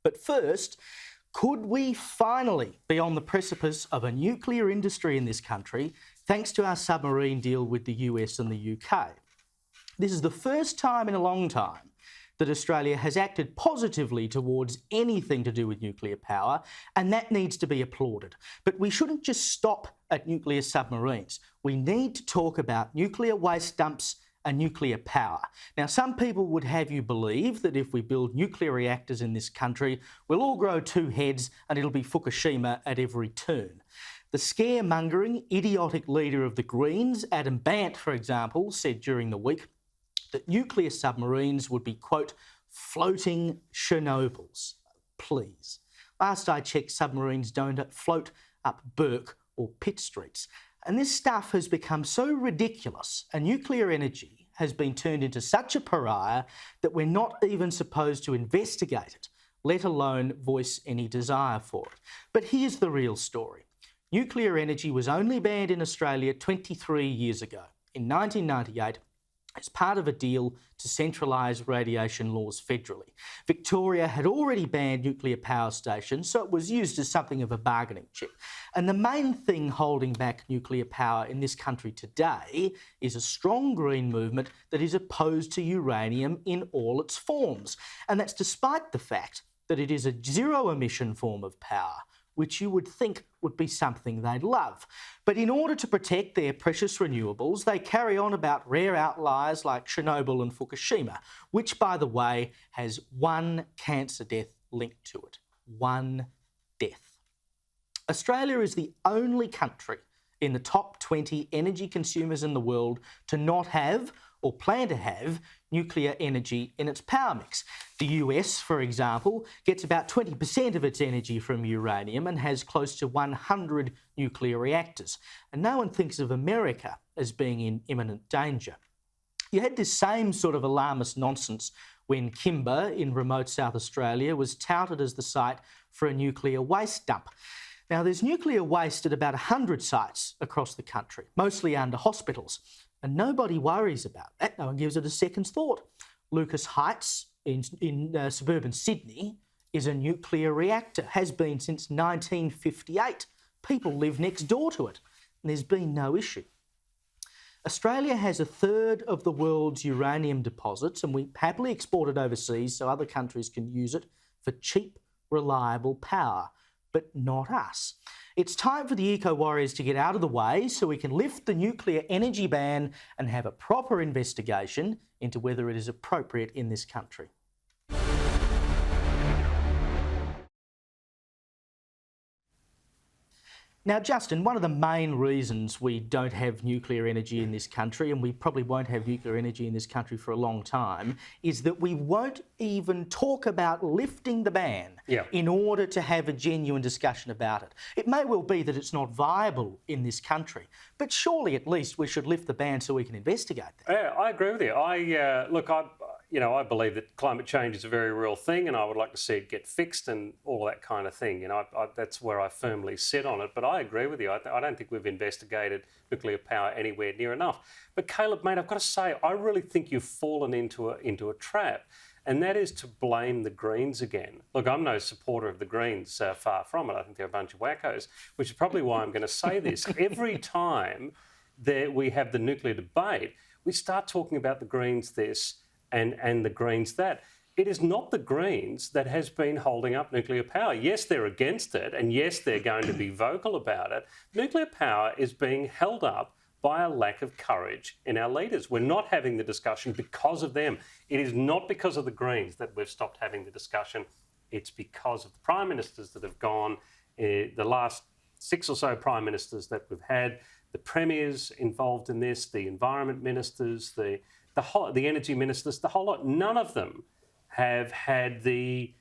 But first, could we finally be on the precipice of a nuclear industry in this country thanks to our submarine deal with the US and the UK? This is the first time in a long time that Australia has acted positively towards anything to do with nuclear power, and that needs to be applauded. But we shouldn't just stop at nuclear submarines. We need to talk about nuclear waste dumps and nuclear power. Now, some people would have you believe that if we build nuclear reactors in this country, we'll all grow two heads and it'll be Fukushima at every turn. The scaremongering, idiotic leader of the Greens, Adam Bandt, for example, said during the week that nuclear submarines would be, quote, floating Chernobyls. Please. Last I checked, submarines don't float up Burke or Pitt Streets. And this stuff has become so ridiculous, and nuclear energy has been turned into such a pariah that we're not even supposed to investigate it, let alone voice any desire for it. But here's the real story. Nuclear energy was only banned in Australia 23 years ago, in 1998, as part of a deal to centralise radiation laws federally. Victoria had already banned nuclear power stations, so it was used as something of a bargaining chip. And the main thing holding back nuclear power in this country today is a strong green movement that is opposed to uranium in all its forms. And that's despite the fact that it is a zero-emission form of power, which you would think would be something they'd love. But in order to protect their precious renewables, they carry on about rare outliers like Chernobyl and Fukushima, which, by the way, has one cancer death linked to it. One death. Australia is the only country in the top 20 energy consumers in the world to not have or plan to have nuclear energy in its power mix. The US, for example, gets about 20% of its energy from uranium and has close to 100 nuclear reactors. And no one thinks of America as being in imminent danger. You had this same sort of alarmist nonsense when Kimber in remote South Australia was touted as the site for a nuclear waste dump. Now, there's nuclear waste at about 100 sites across the country, mostly under hospitals. And nobody worries about that. No one gives it a second's thought. Lucas Heights in suburban Sydney is a nuclear reactor, has been since 1958. People live next door to it, and there's been no issue. Australia has a third of the world's uranium deposits, and we happily export it overseas so other countries can use it for cheap, reliable power, but not us. It's time for the eco-warriors to get out of the way so we can lift the nuclear energy ban and have a proper investigation into whether it is appropriate in this country. Now, Justin, one of the main reasons we don't have nuclear energy in this country, and we probably won't have nuclear energy in this country for a long time, is that we won't even talk about lifting the ban in order to have a genuine discussion about it. It may well be that it's not viable in this country, but surely at least we should lift the ban so we can investigate that. Yeah, I agree with you. I believe that climate change is a very real thing, and I would like to see it get fixed and all that kind of thing. That's where I firmly sit on it. But I agree with you. I don't think we've investigated nuclear power anywhere near enough. But Caleb, mate, I've got to say, I really think you've fallen into a trap, and that is to blame the Greens again. Look, I'm no supporter of the Greens, far from it. I think they're a bunch of wackos, which is probably why I'm going to say this. Every time that we have the nuclear debate, we start talking about the Greens this and the Greens that. It is not the Greens that has been holding up nuclear power. Yes, they're against it, and yes, they're going to be vocal about it. Nuclear power is being held up by a lack of courage in our leaders. We're not having the discussion because of them. It is not because of the Greens that we've stopped having the discussion. It's because of the Prime Ministers that have gone, the last 6 or so Prime Ministers that we've had, the Premiers involved in this, the Environment Ministers, the Energy Ministers, the whole lot. None of them have had I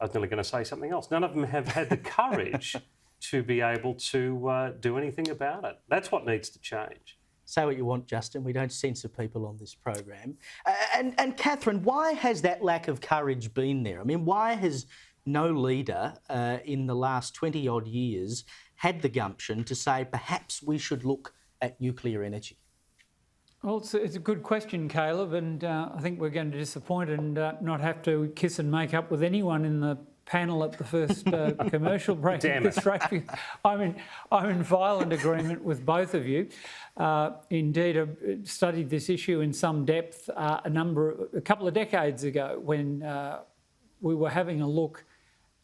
was nearly going to say something else. None of them have had the courage to be able to do anything about it. That's what needs to change. Say what you want, Justin. We don't censor people on this program. And Catherine, why has that lack of courage been there? I mean, why has no leader in the last 20-odd years had the gumption to say perhaps we should look at nuclear energy? Well, it's a good question, Caleb, and I think we're going to disappoint and not have to kiss and make up with anyone in the panel at the first commercial break. Damn it. I'm in violent agreement with both of you. Indeed, I studied this issue in some depth a couple of decades ago when we were having a look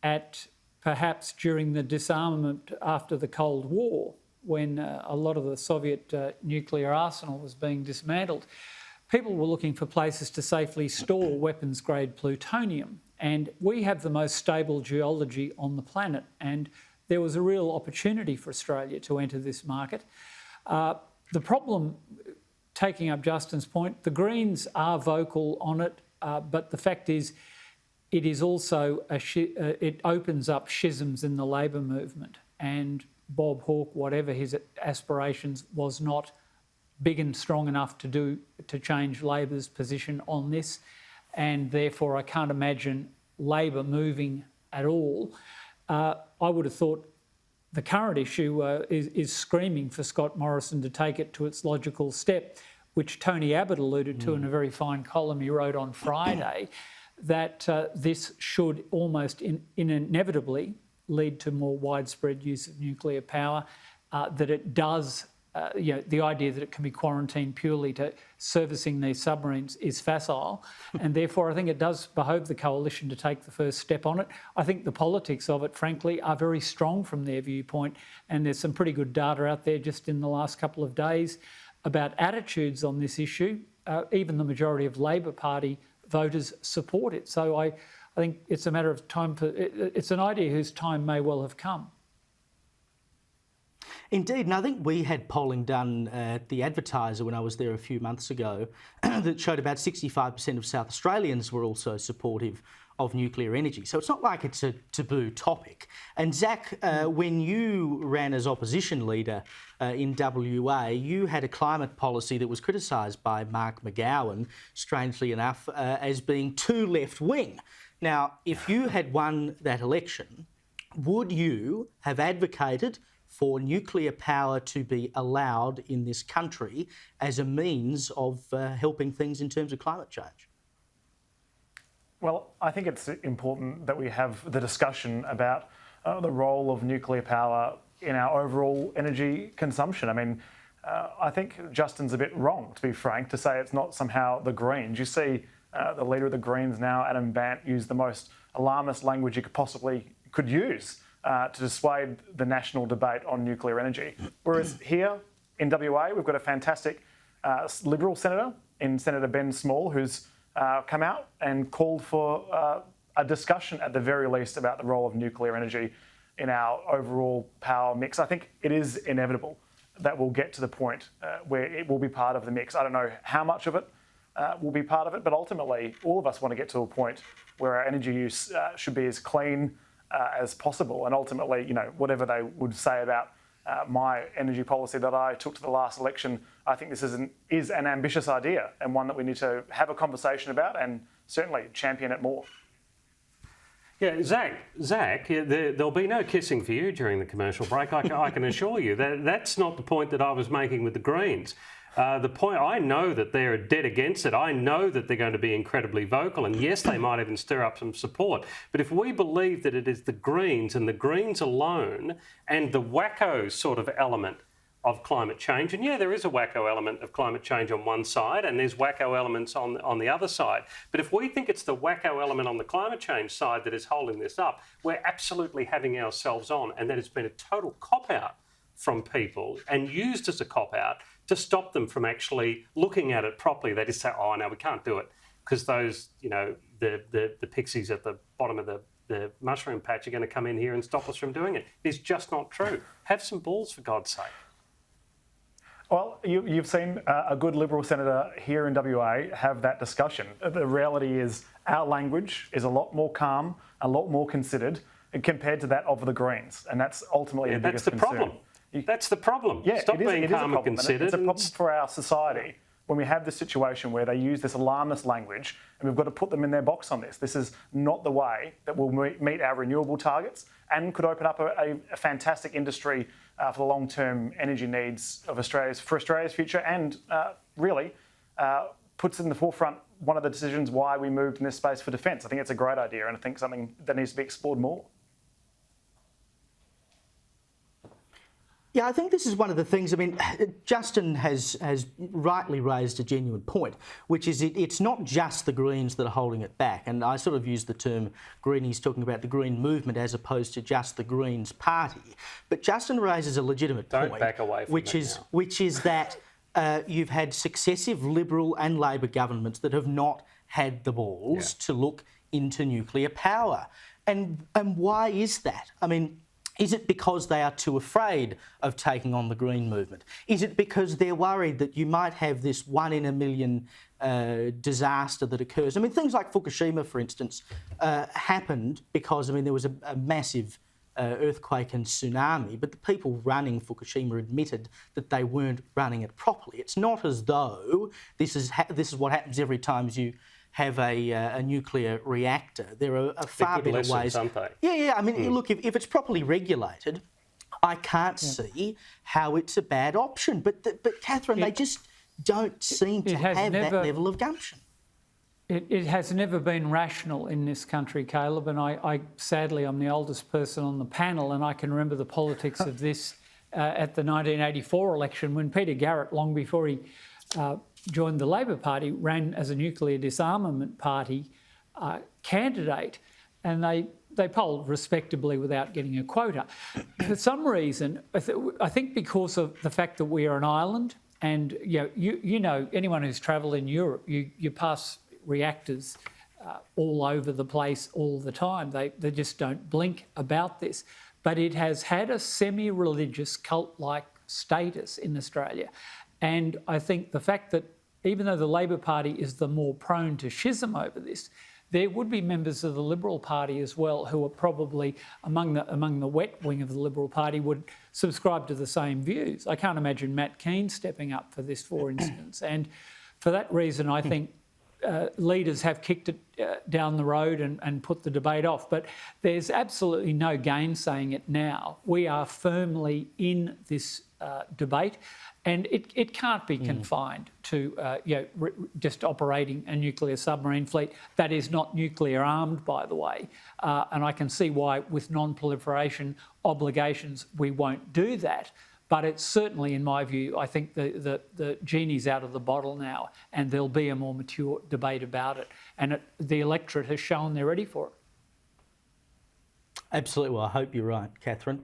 at perhaps during the disarmament after the Cold War, when a lot of the Soviet nuclear arsenal was being dismantled. People were looking for places to safely store weapons-grade plutonium, and we have the most stable geology on the planet, and there was a real opportunity for Australia to enter this market. The problem, taking up Justin's point, the Greens are vocal on it, but the fact is it is also it opens up schisms in the Labor movement, and Bob Hawke, whatever his aspirations, was not big and strong enough to change Labor's position on this, and therefore I can't imagine Labor moving at all. I would have thought the current issue is screaming for Scott Morrison to take it to its logical step, which Tony Abbott alluded to in a very fine column he wrote on Friday, that this should almost inevitably lead to more widespread use of nuclear power, that it does, the idea that it can be quarantined purely to servicing these submarines is facile, and therefore I think it does behove the coalition to take the first step on it. I think the politics of it, frankly, are very strong from their viewpoint, and there's some pretty good data out there just in the last couple of days about attitudes on this issue. Even the majority of Labor Party voters support it. So I think it's a matter of time. It's an idea whose time may well have come. Indeed, and I think we had polling done at the Advertiser when I was there a few months ago that showed about 65% of South Australians were also supportive of nuclear energy. So it's not like it's a taboo topic. And Zach, when you ran as opposition leader in WA, you had a climate policy that was criticised by Mark McGowan, strangely enough, as being too left-wing. Now, if you had won that election, would you have advocated for nuclear power to be allowed in this country as a means of helping things in terms of climate change? Well, I think it's important that we have the discussion about the role of nuclear power in our overall energy consumption. I mean, I think Justin's a bit wrong, to be frank, to say it's not somehow the Greens. You see the leader of the Greens now, Adam Bandt, use the most alarmist language you could use to dissuade the national debate on nuclear energy. Whereas here in WA, we've got a fantastic Liberal senator in Senator Ben Small, who's come out and called for a discussion at the very least about the role of nuclear energy in our overall power mix. I think it is inevitable that we'll get to the point where it will be part of the mix. I don't know how much of it will be part of it, but ultimately all of us want to get to a point where our energy use should be as clean as possible. And ultimately, whatever they would say about my energy policy that I took to the last election, I think this is an ambitious idea and one that we need to have a conversation about and certainly champion it more. Yeah, Zach, there'll be no kissing for you during the commercial break. I can assure you that's not the point that I was making with the Greens. The point, I know that they're dead against it. I know that they're going to be incredibly vocal, and yes, they might even stir up some support. But if we believe that it is the Greens and the Greens alone and the wacko sort of element of climate change, and yeah, there is a wacko element of climate change on one side and there's wacko elements on the other side. But if we think it's the wacko element on the climate change side that is holding this up, we're absolutely having ourselves on, and that has been a total cop-out from people and used as a cop-out to stop them from actually looking at it properly. They just say, oh, no, we can't do it because those, the pixies at the bottom of the mushroom patch are going to come in here and stop us from doing it. It's just not true. Have some balls, for God's sake. Well, you've seen a good Liberal senator here in WA have that discussion. The reality is our language is a lot more calm, a lot more considered compared to that of the Greens. And that's ultimately the biggest concern. Problem. That's the problem. Yeah, Stop being calm and considered. It's a problem for our society when we have this situation where they use this alarmist language and we've got to put them in their box on this. This is not the way that we'll meet our renewable targets and could open up a fantastic industry for the long-term energy needs of Australia's future, and really puts in the forefront one of the decisions why we moved in this space for defence. I think it's a great idea, and I think something that needs to be explored more. Yeah, I think this is one of the things. I mean, Justin has rightly raised a genuine point, which is it's not just the Greens that are holding it back. And I sort of use the term Greenies talking about the Green movement as opposed to just the Greens party. But Justin raises a legitimate point, Don't back away from which is that you've had successive Liberal and Labor governments that have not had the balls to look into nuclear power. And why is that? I mean, is it because they are too afraid of taking on the Green movement? Is it because they're worried that you might have this 1 in a million disaster that occurs? I mean, things like Fukushima, for instance, happened because, I mean, there was a massive earthquake and tsunami, but the people running Fukushima admitted that they weren't running it properly. It's not as though this is what happens every time you have a nuclear reactor. There are far better ways. Yeah. I mean, look, if it's properly regulated, I can't see how it's a bad option. But Catherine, they just don't seem to have that level of gumption. It has never been rational in this country, Caleb, and I sadly, I'm the oldest person on the panel, and I can remember the politics of this at the 1984 election when Peter Garrett, long before he joined the Labor Party, ran as a nuclear disarmament party candidate, and they polled respectably without getting a quota. For some reason, I think because of the fact that we are an island, and you know anyone who's travelled in Europe, you pass reactors all over the place all the time. They just don't blink about this. But it has had a semi-religious cult-like status in Australia. And I think the fact that even though the Labor Party is the more prone to schism over this, there would be members of the Liberal Party as well who are probably among the wet wing of the Liberal Party would subscribe to the same views. I can't imagine Matt Keane stepping up for this, for instance. And for that reason, I think leaders have kicked it down the road and put the debate off. But there's absolutely no gainsaying it now. We are firmly in this debate, and it can't be confined to just operating a nuclear submarine fleet that is not nuclear armed, by the way. And I can see why with non-proliferation obligations we won't do that. But it's certainly, in my view, I think the genie's out of the bottle now, and there'll be a more mature debate about it. And the electorate has shown they're ready for it. Absolutely. Well, I hope you're right, Catherine.